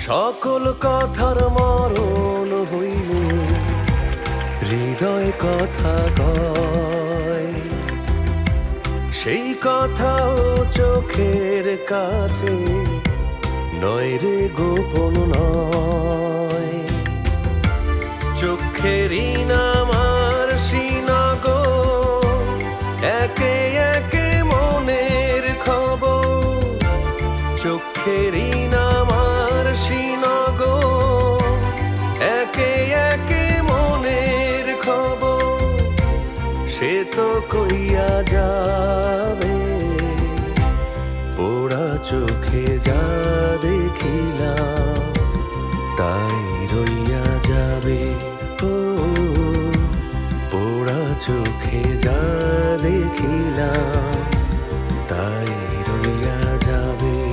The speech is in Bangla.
সকল কথার মরণ হইলে হৃদয় কথা কয়, সেই কথাও চোখের কাছে নয় রে, গোপন নয়। চোখেরই নামার সিনাগো একে একে মনের খবর, চোখেরই নামার সিনাগো একে একে মনের খবর। সে তো কইয়া যাবে পোড়া চোখে যা দেখিলাম।